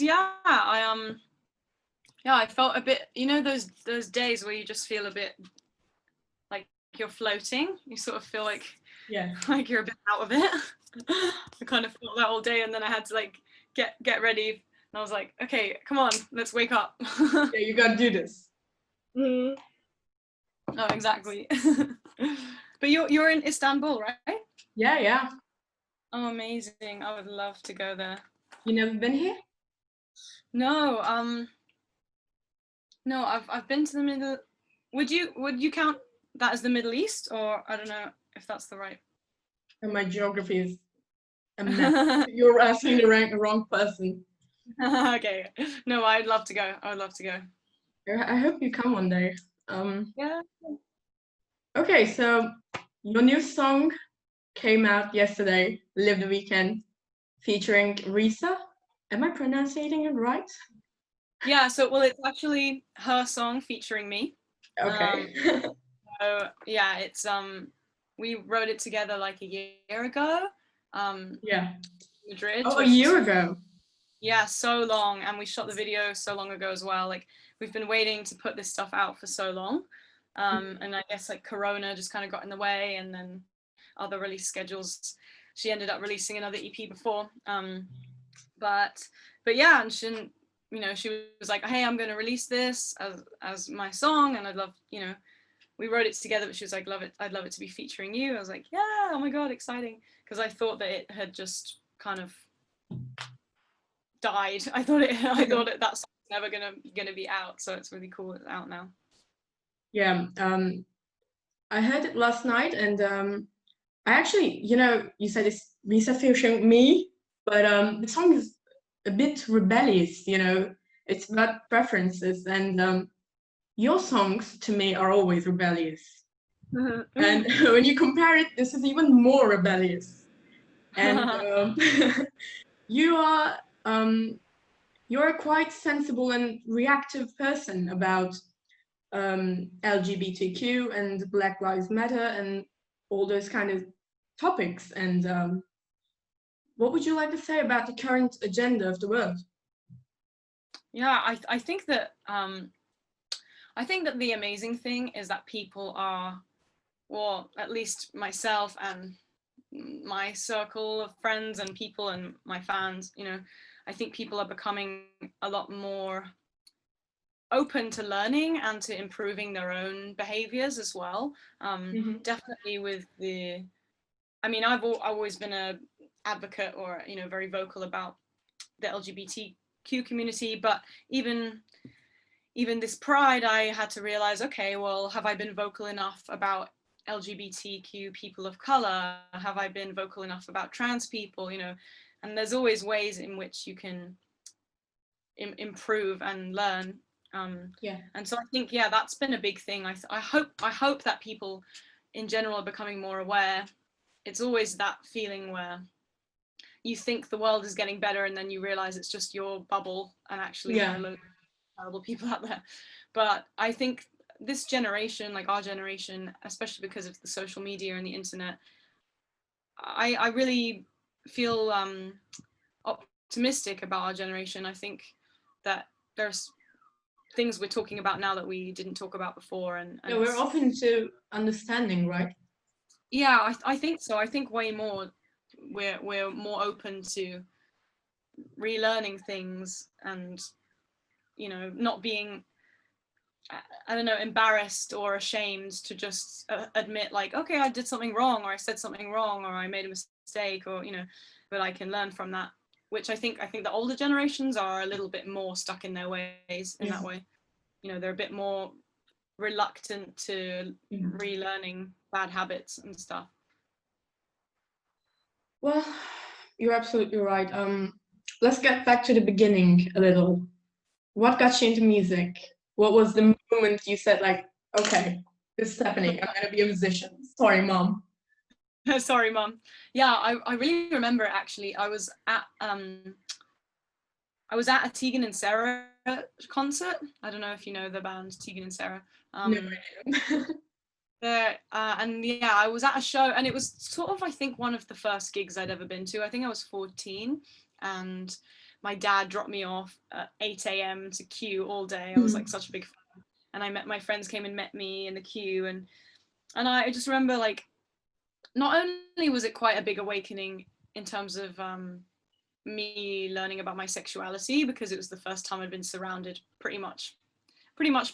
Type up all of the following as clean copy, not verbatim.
yeah, I felt a bit, you know, those days where you just feel a bit like you're floating. You sort of feel like like you're a bit out of it. I kind of felt that all day, and then I had to like get ready, and I was like, okay, come on, let's wake up. Yeah, you gotta do this. Mm. Oh, exactly. But you're in Istanbul, right? Yeah. Oh, amazing! I would love to go there. You never been here? No, no, I've been to the Middle. Would you count that as the Middle East, or I don't know if that's the right? And my geography is a mess. You're asking the wrong person. Okay, no, I'd love to go. I would love to go. I hope you come one day. Yeah. Okay, so your new song came out yesterday, Live the Weekend, featuring Risa. Am I pronouncing it right? Yeah, so well, it's actually her song featuring me. Okay. So yeah, it's we wrote it together like a year ago. Yeah. Madrid. Oh, a year ago. Yeah, so long, and we shot the video so long ago as well. Like we've been waiting to put this stuff out for so long, and I guess like Corona just kind of got in the way, and then other release schedules. She ended up releasing another EP before, but yeah, and she didn't, you know, she was like, hey, I'm going to release this as my song, and I'd love, you know, we wrote it together, but she was like, I'd love it to be featuring you. I was like, yeah, oh my god, exciting, because I thought that it had just kind of died. I thought that song's never gonna be out, so it's really cool it's out now. Yeah, I heard it last night, and I actually, you know, you said it's Risa featuring me, but the song is a bit rebellious, you know, it's about preferences, and your songs to me are always rebellious. And when you compare it, this is even more rebellious. And you're a quite sensible and reactive person about LGBTQ and Black Lives Matter and all those kind of topics. And what would you like to say about the current agenda of the world? Yeah, I think that the amazing thing is that people are, well, at least myself and my circle of friends and people and my fans, you know, I think people are becoming a lot more open to learning and to improving their own behaviors as well. Definitely with the, I mean, I've always been a advocate, or, you know, very vocal about the LGBTQ community, but even this Pride, I had to realize, okay, well, have I been vocal enough about LGBTQ people of color? Have I been vocal enough about trans people? You know, and there's always ways in which you can improve and learn. And so I think, yeah, that's been a big thing. I hope that people in general are becoming more aware. It's always that feeling where you think the world is getting better, and then you realize it's just your bubble, and actually there are loads of terrible people out there. But I think this generation, like our generation, especially because of the social media and the internet, I really feel optimistic about our generation. I think that there's things we're talking about now that we didn't talk about before, and yeah, we're open to understanding, right? Yeah, I think so. I think way more we're more open to relearning things, and, you know, not being, I don't know, embarrassed or ashamed to just admit, like, okay, I did something wrong, or I said something wrong, or I made a mistake, or, you know, but I can learn from that, which I think the older generations are a little bit more stuck in their ways in that way. You know, they're a bit more reluctant to relearning bad habits and stuff. Well, you're absolutely right. Let's get back to the beginning a little. What got you into music? What was the moment you said, like, okay, this is happening, I'm gonna be a musician? Sorry, mom. Sorry, mom. Yeah, I really remember, actually. I was at a Tegan and Sarah concert. I don't know if you know the band Tegan and Sarah. No, and yeah, I was at a show, and it was sort of, I think, one of the first gigs I'd ever been to. I think I was 14, and my dad dropped me off at 8 a.m. to queue all day. I was like such a big fan. And I met my friends came and met me in the queue, and I just remember like not only was it quite a big awakening in terms of me learning about my sexuality, because it was the first time I'd been surrounded pretty much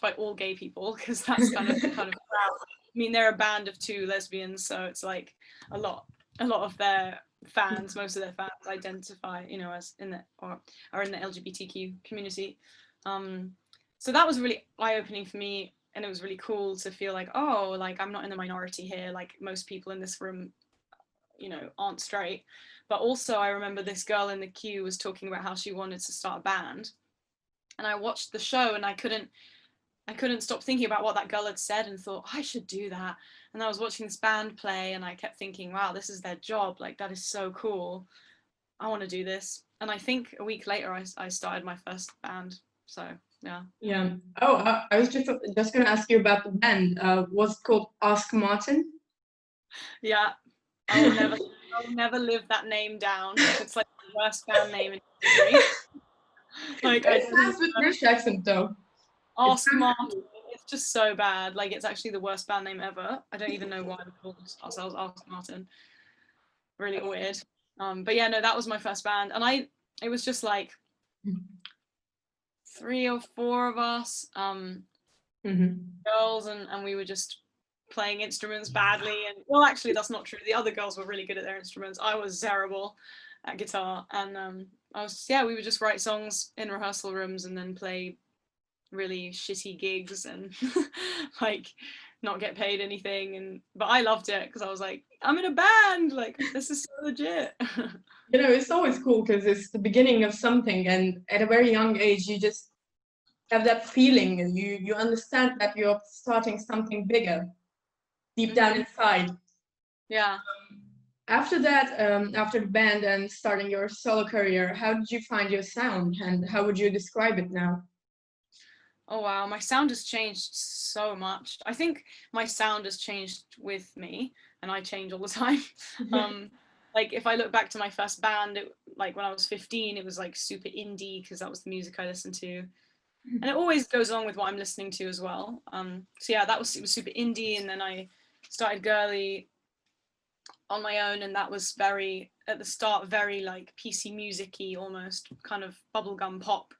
by all gay people, because that's kind of crowd. I mean, they're a band of 2 lesbians, so it's like a lot of their fans, most of their fans identify, you know, as in the or are in the LGBTQ community. So that was really eye-opening for me, and it was really cool to feel like, oh, like I'm not in the minority here, like most people in this room, you know, aren't straight. But also I remember this girl in the queue was talking about how she wanted to start a band, and I watched the show and I couldn't stop thinking about what that girl had said and thought, I should do that. And I was watching this band play and I kept thinking, wow, this is their job, like that is so cool, I want to do this. And I think a week later I started my first band. So yeah. Oh, I was just going to ask you about the band. Was it called Ask Martin? Yeah, I'll never live that name down. It's like the worst band name in history. Like, it sounds with British accent though. Ask Martin. It's just so bad. Like, it's actually the worst band name ever. I don't even know why we called ourselves Ask Martin. Really weird. But yeah, no, that was my first band, and it was just like 3 or 4 of us, girls, and we were just playing instruments badly. And well, actually, that's not true. The other girls were really good at their instruments. I was terrible at guitar, and we would just write songs in rehearsal rooms and then play really shitty gigs and like not get paid anything, but I loved it because I was like, I'm in a band, like this is so legit. You know, it's always cool because it's the beginning of something, and at a very young age you just have that feeling, and you understand that you're starting something bigger deep down inside. Yeah. After that, after the band and starting your solo career, how did you find your sound, and how would you describe it now? Oh wow, my sound has changed so much. I think my sound has changed with me, and I change all the time. Like if I look back to my first band, like when I was 15, it was like super indie because that was the music I listened to, and it always goes on with what I'm listening to as well. So yeah, it was super indie, and then I started GIRLI on my own, and that was very at the start very like PC music-y, almost kind of bubblegum pop,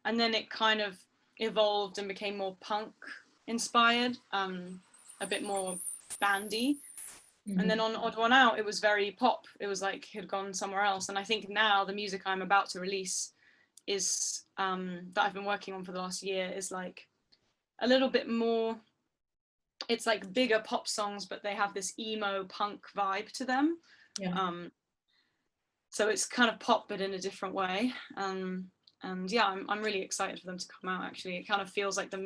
and then it kind of evolved and became more punk inspired, a bit more bandy. And then on Odd One Out, it was very pop. It was like it had gone somewhere else. And I think now the music I'm about to release is that I've been working on for the last year is like a little bit more, it's like bigger pop songs, but they have this emo punk vibe to them. So it's kind of pop, but in a different way. And yeah, I'm really excited for them to come out. Actually, it kind of feels like the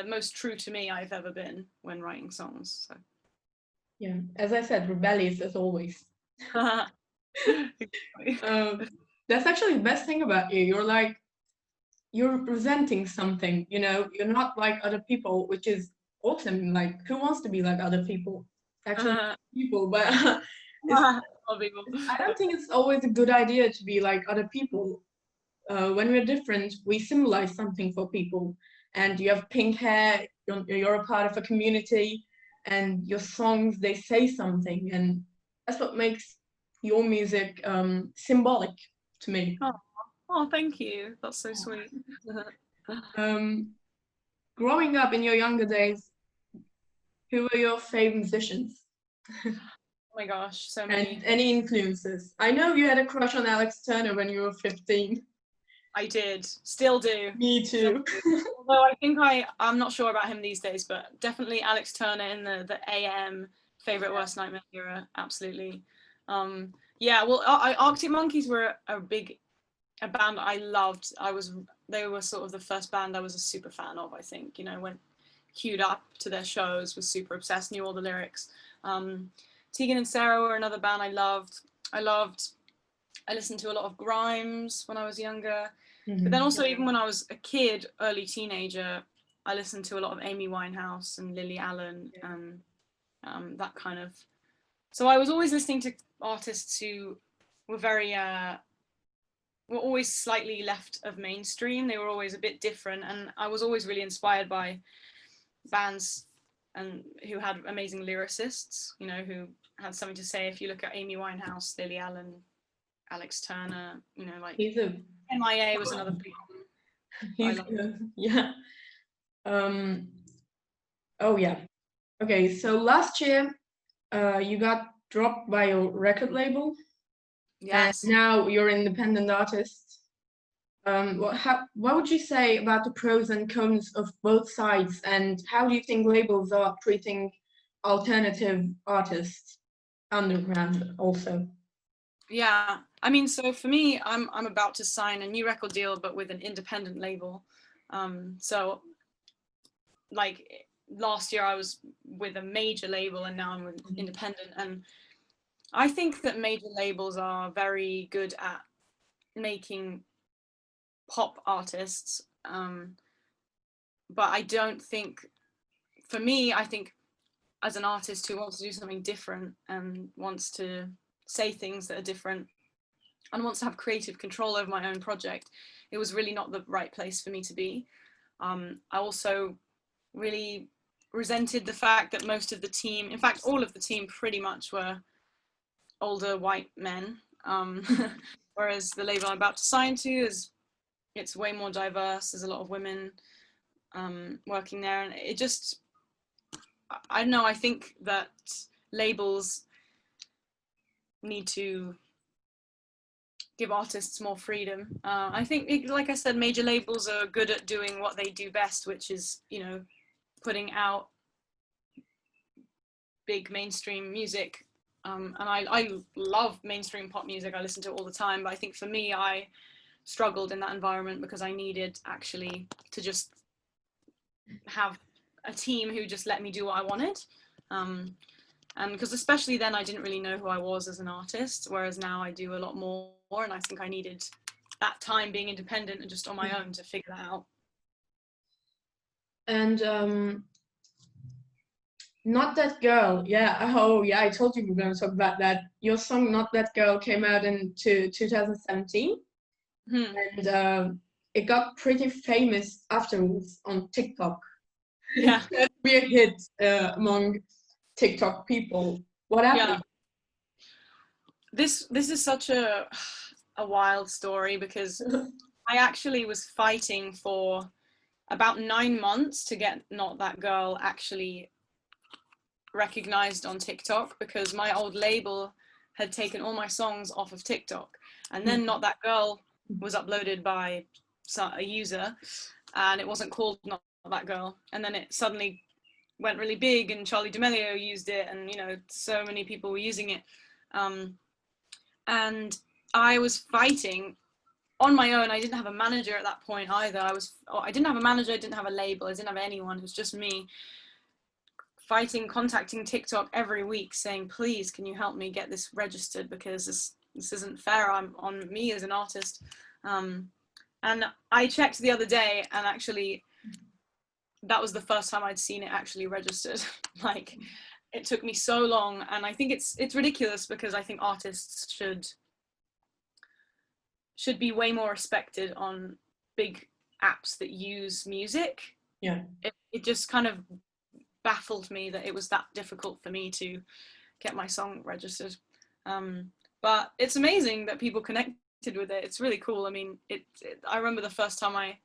most true to me I've ever been when writing songs. So yeah, as I said, rebellious as always. That's actually the best thing about you. You're representing something, you know, you're not like other people, which is awesome. Like, who wants to be like other people? Actually, people, but I don't think it's always a good idea to be like other people. When we're different, we symbolize something for people. And you have pink hair, you're a part of a community, and your songs, they say something. And that's what makes your music symbolic to me. Oh, thank you. That's so sweet. Growing up in your younger days, who were your favorite musicians? Oh my gosh, so many. And any influences? I know you had a crush on AlexTurner when you were 15. I did, still do. Me too. Although I think I'm not sure about him these days, but definitely AlexTurner in the AM favorite worst nightmare era, absolutely. Yeah, well, Arctic Monkeys were a band I loved. They were sort of the first band I was a super fan of, I think. You know, went queued up to their shows, was super obsessed, knew all the lyrics. Tegan and Sarah were another band I loved. I listened to a lot of Grimes when I was younger. But then also, even when I was a kid, early teenager, I listened to a lot of Amy Winehouse and Lily Allen and that kind of. So I was always listening to artists who were very were always slightly left of mainstream. They were always a bit different, and I was always really inspired by bands and who had amazing lyricists, you know, who had something to say. If you look at Amy Winehouse, Lily Allen, AlexTurner, you know, like MIA was another big one. Yeah. Oh yeah. Okay, so last year you got dropped by your record label. Yes. And now you're an independent artist. What would you say about the pros and cons of both sides, and how do you think labels are treating alternative artists underground also? Yeah, I mean, so for me, I'm about to sign a new record deal, but with an independent label. So like last year I was with a major label, and now I'm with independent. And I think that major labels are very good at making pop artists, but I don't think, for me, I think as an artist who wants to do something different and wants to say things that are different and wants to have creative control over my own project, it was really not the right place for me to be. I also really resented the fact that most of the team, in fact all of the team pretty much, were older white men, whereas the label I'm about to sign to it's way more diverse. There's a lot of women working there, and it just, I don't know, I think that labels need to give artists more freedom. I think, like I said, major labels are good at doing what they do best, which is, you know, putting out big mainstream music. And I love mainstream pop music. I listen to it all the time. But I think for me, I struggled in that environment because I needed actually to just have a team who just let me do what I wanted. And because especially then I didn't really know who I was as an artist, whereas now I do a lot more, and I think I needed that time being independent and just on my own to figure that out. And Not That Girl, yeah. Oh yeah, I told you we were going to talk about that. Your song Not That Girl came out in 2017, and it got pretty famous afterwards on TikTok. Yeah. It be a hit among TikTok people. What happened? Yeah. This is such a wild story, because I actually was fighting for about 9 months to get Not That Girl actually recognized on TikTok, because my old label had taken all my songs off of TikTok, and then Not That Girl was uploaded by a user, and it wasn't called Not That Girl, and then it suddenly went really big, and Charli D'Amelio used it, and you know, so many people were using it, and I was fighting on my own. I didn't have a manager at that point either. I didn't have a manager, I didn't have a label, I didn't have anyone. It was just me fighting, contacting TikTok every week saying, please, can you help me get this registered, because this isn't fair on me as an artist. And I checked the other day, and actually that was the first time I'd seen it actually registered. Like, it took me so long, and I think it's ridiculous, because I think artists should be way more respected on big apps that use music. Yeah. It just kind of baffled me that it was that difficult for me to get my song registered. But it's amazing that people connected with it. It's really cool. I mean, I remember the first time I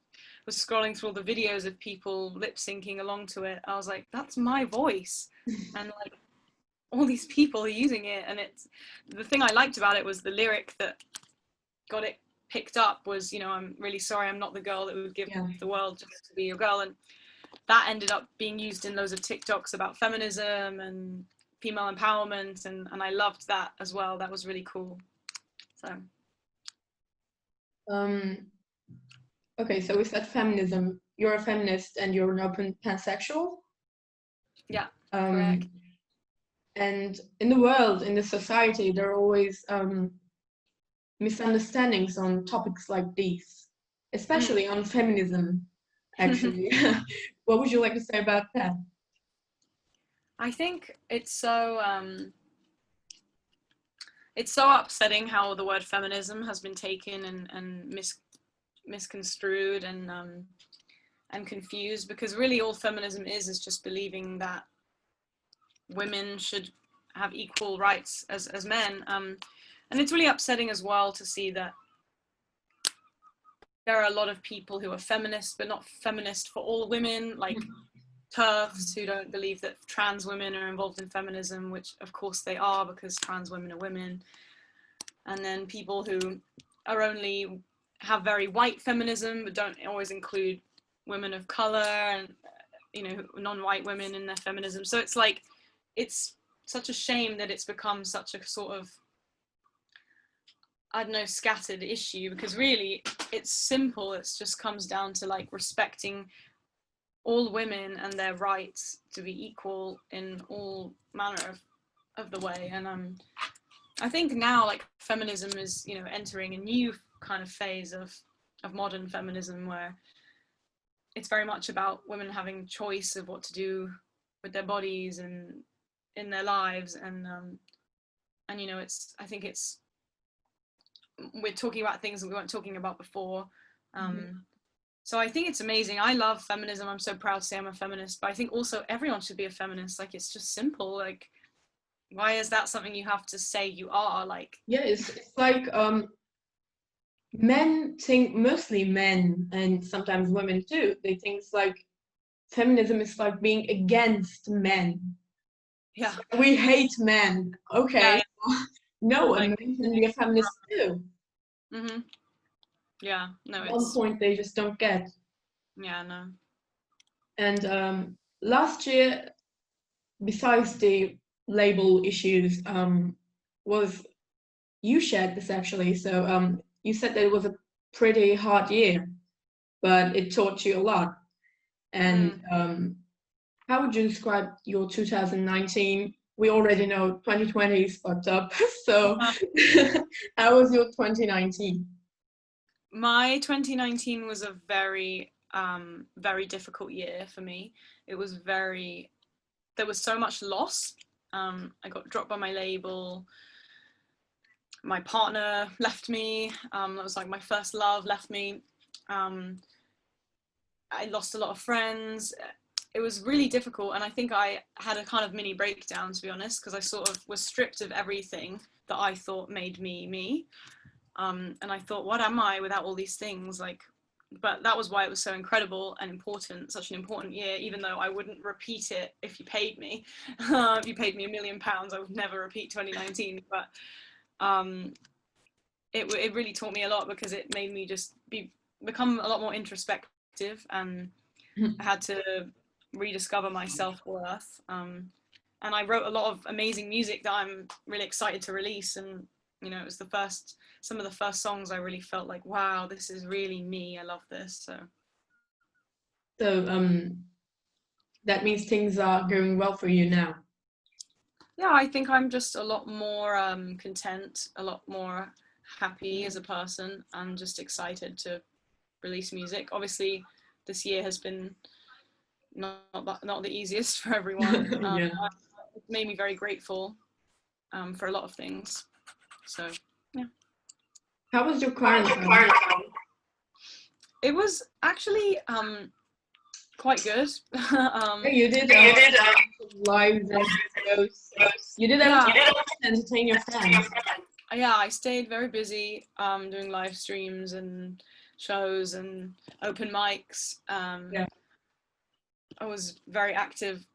was scrolling through all the videos of people lip syncing along to it. I was like, that's my voice. And like, all these people are using it. And the thing I liked about it was the lyric that got it picked up was, you know, I'm really sorry, I'm not the girl that would give the world just to be your girl. And that ended up being used in loads of TikToks about feminism and female empowerment, and I loved that as well. That was really cool. So okay, so we said feminism. You're a feminist and you're an open pansexual? Yeah, correct. And in the world, in the society, there are always misunderstandings on topics like these, especially on feminism, actually. What would you like to say about that? it's so upsetting how the word feminism has been taken and misconstrued and confused, because really all feminism is just believing that women should have equal rights as men. And it's really upsetting as well to see that there are a lot of people who are feminists, but not feminist for all women, like TERFs who don't believe that trans women are involved in feminism, which of course they are, because trans women are women. And then people who are only have very white feminism, but don't always include women of color and, you know, non-white women in their feminism. So it's like, it's such a shame that it's become such a sort of, I don't know, scattered issue, because really it's simple. It just comes down to like respecting all women and their rights to be equal in all manner of the way. And I think now like feminism is, you know, entering a new kind of phase of modern feminism, where it's very much about women having choice of what to do with their bodies and in their lives. And you know, it's, I think it's, we're talking about things that we weren't talking about before. So I think it's amazing. I love feminism. I'm so proud to say I'm a feminist, but I think also everyone should be a feminist. Like, it's just simple. Like, why is that something you have to say you are? Like, yeah, it's like men think, mostly men and sometimes women too, they think it's like feminism is like being against men. yeah, We hate men. Okay. yeah. No, a Like, man can be a feminist too. Yeah, no, One it's, point they just don't get. yeah, no. And last year, besides the label issues, was, you shared this actually. So you said that it was a pretty hard year, but it taught you a lot. And how would you describe your 2019? We already know 2020 is fucked up. So how was your 2019? My 2019 was a very, very difficult year for me. It was very, there was so much loss. I got dropped by my label. My partner left me. That was like my first love left me. I lost a lot of friends. It was really difficult, and I think I had a kind of mini breakdown, to be honest, because I sort of was stripped of everything that I thought made me me. And I thought, what am I without all these things? Like, but that was why it was so incredible and important, such an important year, even though I wouldn't repeat it if you paid me. If you paid me £1 million, I would never repeat 2019. But it really taught me a lot, because it made me just become a lot more introspective, and I had to rediscover my self-worth. And I wrote a lot of amazing music that I'm really excited to release. And, you know, it was some of the first songs I really felt like, wow, this is really me. I love this. So that means things are going well for you now. Yeah, I think I'm just a lot more content, a lot more happy as a person, and just excited to release music. Obviously, this year has been not the easiest for everyone. Yeah. It made me very grateful for a lot of things. So, yeah. How was your quarantine? It was actually quite good. You did lives and shows. You did everything to entertain your fans. Yeah, I stayed very busy doing live streams and shows and open mics. Yeah. I was very active,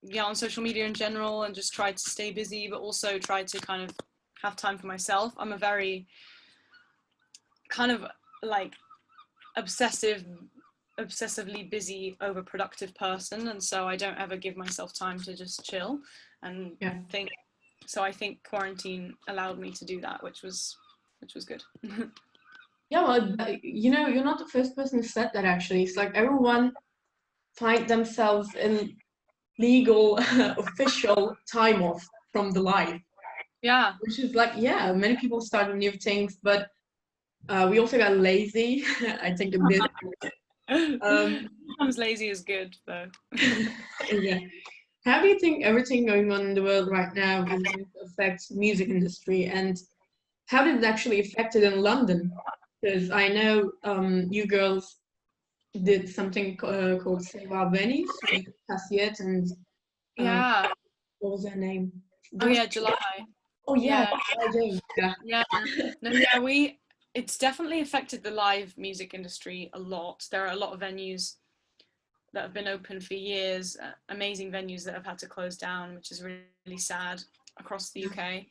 yeah, on social media in general, and just tried to stay busy, but also tried to kind of have time for myself. I'm a very kind of like obsessively busy, overproductive person, and so I don't ever give myself time to just chill and think. So I think quarantine allowed me to do that, which was good. Yeah, well, you know, you're not the first person who said that, actually. It's like everyone find themselves in legal, official time off from the life. Yeah. Which is like, yeah, many people started new things, but we also got lazy, I think a bit. Sometimes lazy is good, though. Yeah. how do you think everything going on in the world right now is going to affect the music industry, and how did it actually affect it in London? Because I know you girls did something called Save Our Venues with Cassiette and Yeah. what was her name? Oh There was, yeah, July. oh yeah, Yeah. I do. Yeah. Yeah. No, yeah, it's definitely affected the live music industry a lot. There are a lot of venues that have been open for years, amazing venues that have had to close down, which is really, really sad across the UK.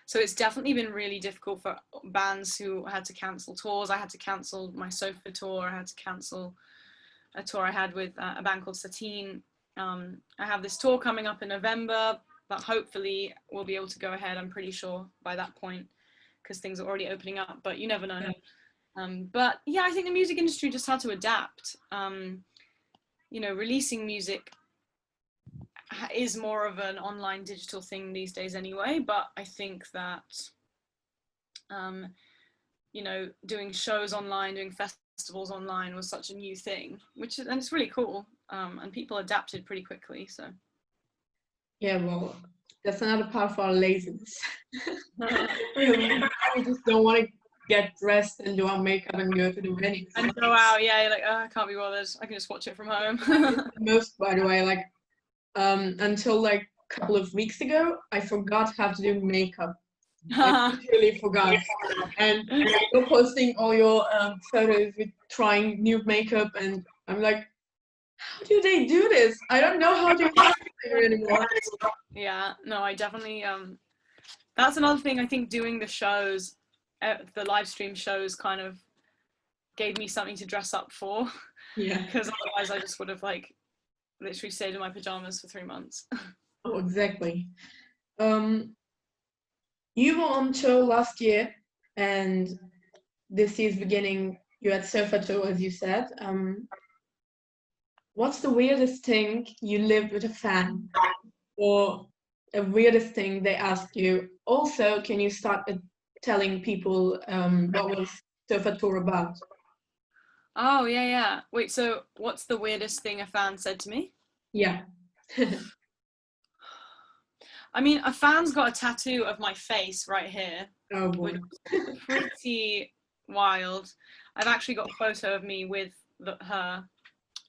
So it's definitely been really difficult for bands who had to cancel tours. I had to cancel my Sofa tour. I had to cancel a tour I had with a band called Satine. I have this tour coming up in November that hopefully will be able to go ahead, I'm pretty sure, by that point, because things are already opening up, but you never know. But yeah, I think the music industry just had to adapt. You know, releasing music is more of an online digital thing these days anyway, but I think that, you know, doing shows online, doing festivals online was such a new thing, and it's really cool, and people adapted pretty quickly, so. Yeah, well, that's another part of our laziness. We just don't want to get dressed and do our makeup and go to the venue. And go out, yeah, you're like, oh, I can't be bothered. I can just watch it from home. Most, by the way, like until like a couple of weeks ago, I forgot how to do makeup. I literally forgot. And you're posting all your photos with trying new makeup, and I'm like, how do they do this? I don't know how to do it anymore. Yeah, no, I definitely, that's another thing. I think doing the shows, the live stream shows kind of gave me something to dress up for. Yeah. Because otherwise I just would have like literally stayed in my pajamas for 3 months. Oh, exactly. You were on tour last year, and this year's beginning, you had Sofa tour, as you said. What's the weirdest thing you lived with a fan? Or a weirdest thing they asked you? Also, can you start telling people what was Sofa tour about? Oh, yeah. Wait, so what's the weirdest thing a fan said to me? Yeah. I mean, a fan's got a tattoo of my face right here, Oh boy. which is pretty wild. I've actually got a photo of me with her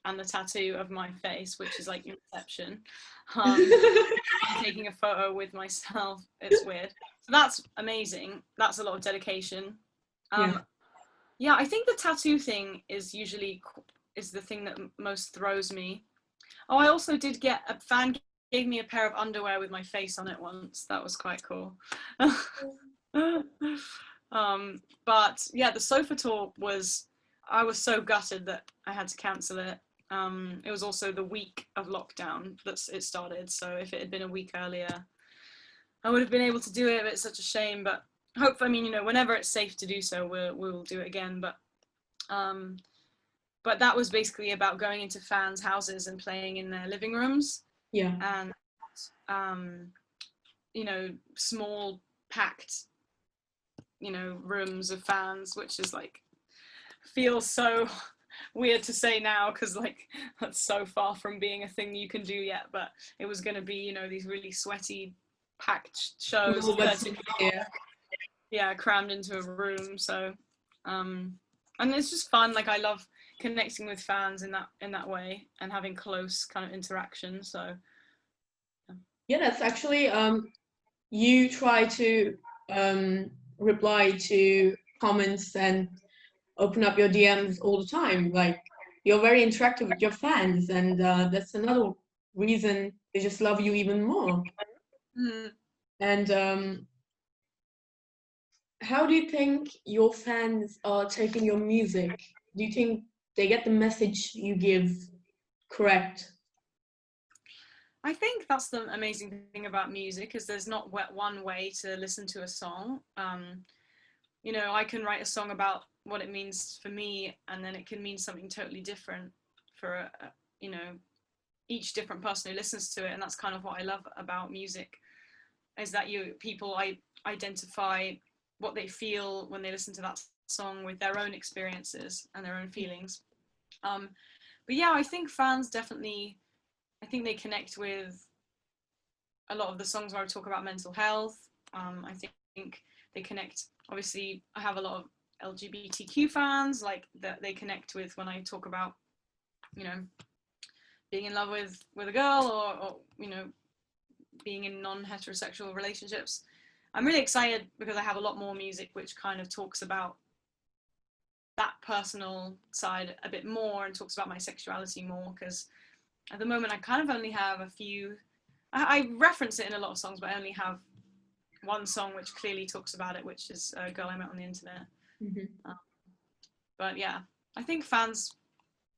and the tattoo of my face, which is like Inception. Taking a photo with myself, it's weird. So that's amazing. That's a lot of dedication. Yeah, I think the tattoo thing is usually the thing that most throws me. Oh, I also did get a fan gave me a pair of underwear with my face on it once. That was quite cool. But yeah, the Sofa tour I was so gutted that I had to cancel it. It was also the week of lockdown that it started. So if it had been a week earlier, I would have been able to do it, but it's such a shame. But hopefully, I mean, you know, whenever it's safe to do so, we'll do it again. But that was basically about going into fans' houses and playing in their living rooms. Yeah. And, you know, small packed, you know, rooms of fans, which is like, feels so weird to say now because like that's so far from being a thing you can do yet, but it was going to be, you know, these really sweaty packed shows, yeah, crammed into a room. So and it's just fun. Like I love connecting with fans in that way and having close kind of interaction. So yeah, that's actually you try to reply to comments and open up your DMs all the time. Like you're very interactive with your fans, and that's another reason they just love you even more. And how do you think your fans are taking your music? Do you think they get the message you give correct? I think that's the amazing thing about music is there's not one way to listen to a song. You know, I can write a song about what it means for me, and then it can mean something totally different for you know, each different person who listens to it. And that's kind of what I love about music, is that people identify what they feel when they listen to that song with their own experiences and their own feelings. But yeah, I think fans definitely I think they connect with a lot of the songs where I talk about mental health. I think they connect, obviously I have a lot of LGBTQ fans, like that they connect with when I talk about, you know, being in love with a girl, or you know, being in non-heterosexual relationships. I'm really excited because I have a lot more music which kind of talks about that personal side a bit more and talks about my sexuality more, because at the moment I kind of only have a few, I reference it in a lot of songs, but I only have one song which clearly talks about it, which is a girl I met on the internet. Mm-hmm. But yeah, I think fans,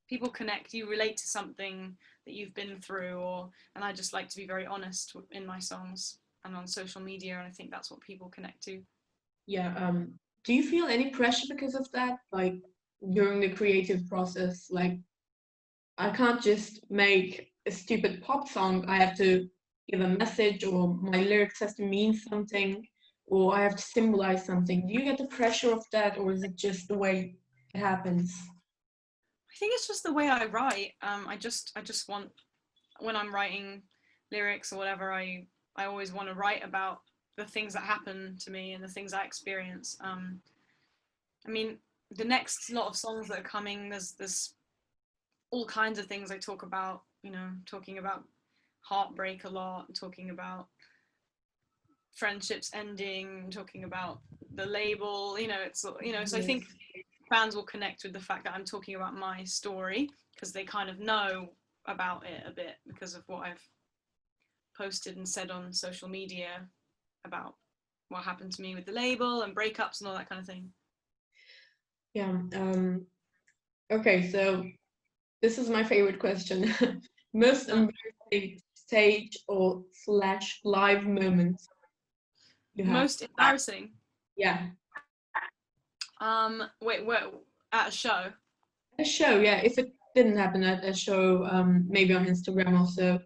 people connect, you relate to something that you've been through, and I just like to be very honest in my songs and on social media, and I think that's what people connect to. Yeah. Do you feel any pressure because of that? Like during the creative process, like I can't just make a stupid pop song. I have to give a message, or my lyrics has to mean something, or I have to symbolize something. Do you get the pressure of that, or is it just the way it happens? I think it's just the way I write. I just want, when I'm writing lyrics or whatever, I always want to write about the things that happen to me and the things I experience. I mean, the next lot of songs that are coming, there's all kinds of things I talk about, you know, talking about heartbreak a lot, talking about friendships ending, talking about the label, you know, it's, you know, so I think fans will connect with the fact that I'm talking about my story because they kind of know about it a bit because of what I've posted and said on social media about what happened to me with the label and breakups and all that kind of thing. Yeah. Okay, so this is my favorite question. Most embarrassing stage or slash live moments you have? Most embarrassing? Yeah. Wait, at a show? A show, yeah. If it didn't happen at a show, maybe on Instagram also.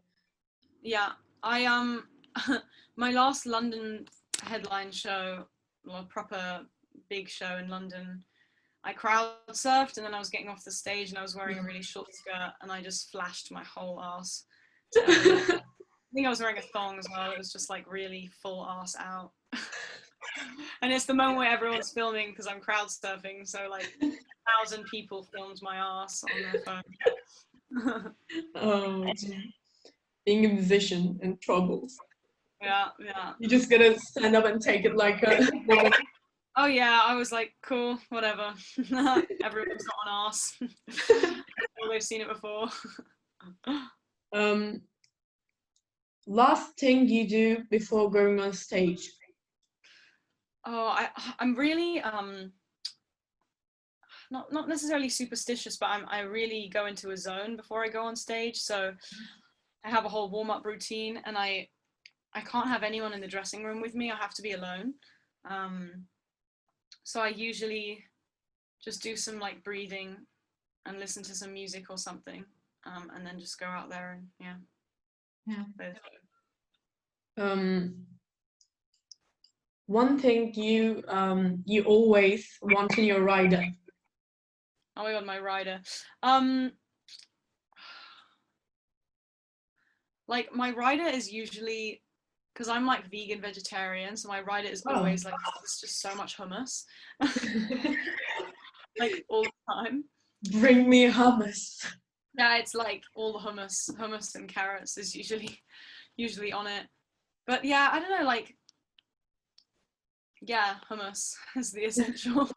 Yeah, I my last London headline show, well, a proper big show in London, I crowd surfed and then I was getting off the stage and I was wearing a really short skirt and I just flashed my whole ass to everyone. I think I was wearing a thong as well. It was just like really full ass out. And it's the moment where everyone's filming because I'm crowd surfing, so like 1,000 people filmed my ass on their phone. Oh, being a musician and troubles. Yeah. You just gotta stand up and take it like a woman. Oh yeah, I was like, cool, whatever. Everyone's got an ass. They've seen it before. Last thing you do before going on stage? Oh, I'm really not necessarily superstitious, but I really go into a zone before I go on stage. So I have a whole warm-up routine, and I can't have anyone in the dressing room with me. I have to be alone. So I usually just do some like breathing and listen to some music or something, and then just go out there and yeah. One thing you always want in your rider? Oh my god, my rider. Like my rider is usually, because I'm like vegan vegetarian, so my rider is always like, it's just so much hummus. Like all the time. Bring me hummus. Yeah, it's like all the hummus and carrots is usually on it. But yeah, I don't know, like, yeah, hummus is the essential.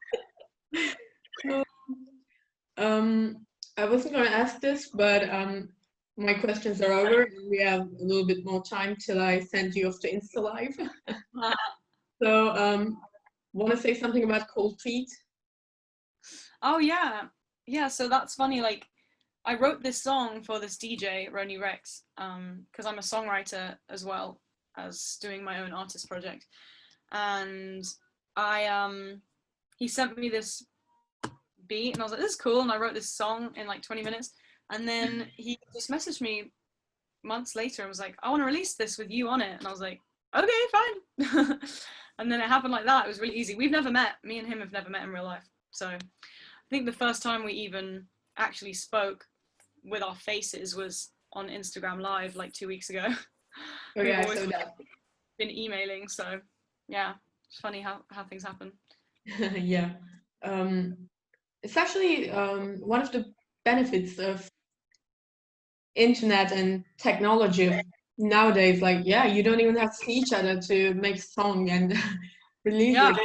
I wasn't going to ask this, but my questions are over. We have a little bit more time till I send you off to Insta Live. So, want to say something about cold feet? Oh yeah. So that's funny. Like, I wrote this song for this DJ Roni Rex, because I'm a songwriter as well as doing my own artist project, and he sent me this beat and I was like, this is cool, and I wrote this song in like 20 minutes, and then he just messaged me months later and was like, I want to release this with you on it, and I was like, okay, fine. And then it happened like that. It was really easy. We've never met, me and him have never met in real life, so I think the first time we even actually spoke with our faces was on Instagram Live like 2 weeks ago. Oh yeah, I saw that. Been emailing, so yeah, it's funny how things happen. Yeah. It's actually one of the benefits of internet and technology nowadays. Like, yeah, you don't even have to see each other to make a song and release Yeah, it.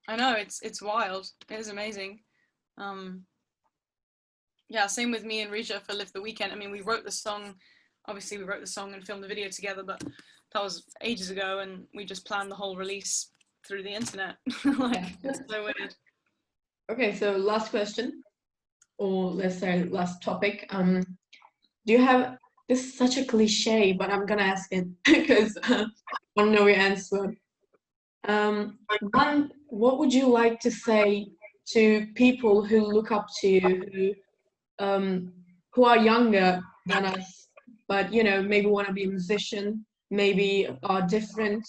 I know, it's wild. It is amazing. Yeah, same with me and Rija for Live the Weekend. I mean, we wrote the song, obviously we wrote the song and filmed the video together, but that was ages ago, and we just planned the whole release through the internet. Like, yeah. It's so weird. Okay, so last question, or let's say last topic. Do you have, this is such a cliche, but I'm gonna ask it because I don't know your answer. What would you like to say to people who look up to you, who are younger than us, but you know, maybe want to be a musician, maybe are different,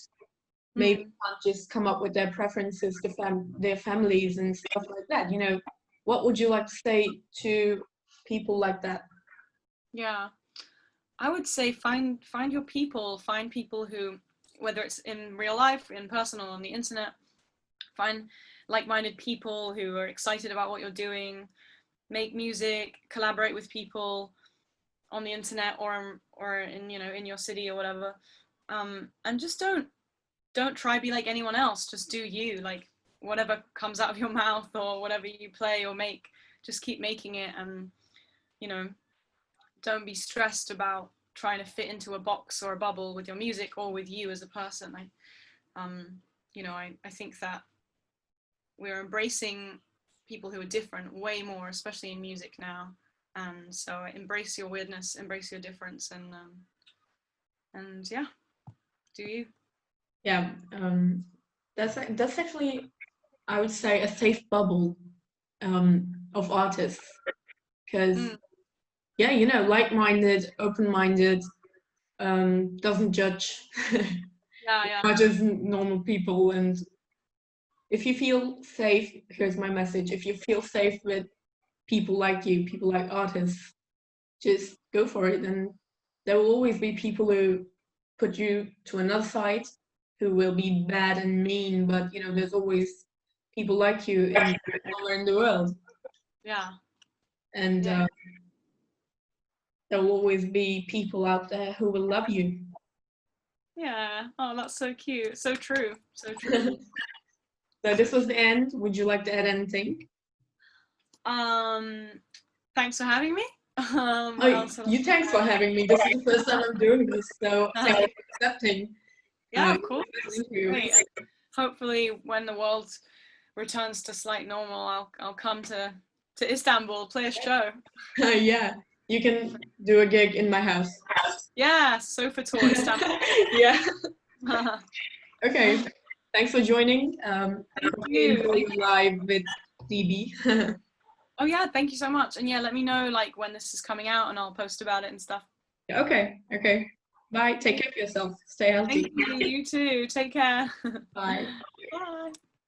maybe can't just come up with their preferences to their families and stuff like that, you know? What would you like to say to people like that? Yeah, I would say find your people, find people who, whether it's in real life, in person, or on the internet, find like-minded people who are excited about what you're doing, make music, collaborate with people on the internet or in, you know, in your city or whatever, and just don't try to be like anyone else. Just do you, like whatever comes out of your mouth or whatever you play or make, just keep making it, and you know, don't be stressed about trying to fit into a box or a bubble with your music or with you as a person. You know, I think that we're embracing people who are different way more, especially in music now. And so embrace your weirdness, embrace your difference, and yeah, do you. Yeah, that's actually, I would say, a safe bubble of artists, because yeah, you know, like-minded, open-minded, doesn't judge. Yeah. Not just normal people. And if you feel safe, here's my message, if you feel safe with people like you, people like artists, just go for it. And there will always be people who put you to another side, who will be bad and mean, but you know, there's always people like you somewhere in the world. Yeah. And yeah. there will always be people out there who will love you. Yeah. Oh, that's so cute. So true. So true. So this was the end. Would you like to add anything? Thanks for having me. You thanks for having me. This is the first time I'm doing this, so thank you for accepting. Yeah, of course. Thank you. Great. And hopefully, when the world returns to slight normal, I'll come to Istanbul, play a show. Yeah, you can do a gig in my house. Yeah, sofa tour Istanbul. Yeah. Okay. Thanks for joining. Thank you. Live with DB. Oh yeah, thank you so much. And yeah, let me know like when this is coming out, and I'll post about it and stuff. Okay. Bye. Take care of yourself. Stay healthy. Thank you. You too. Take care. Bye. Bye.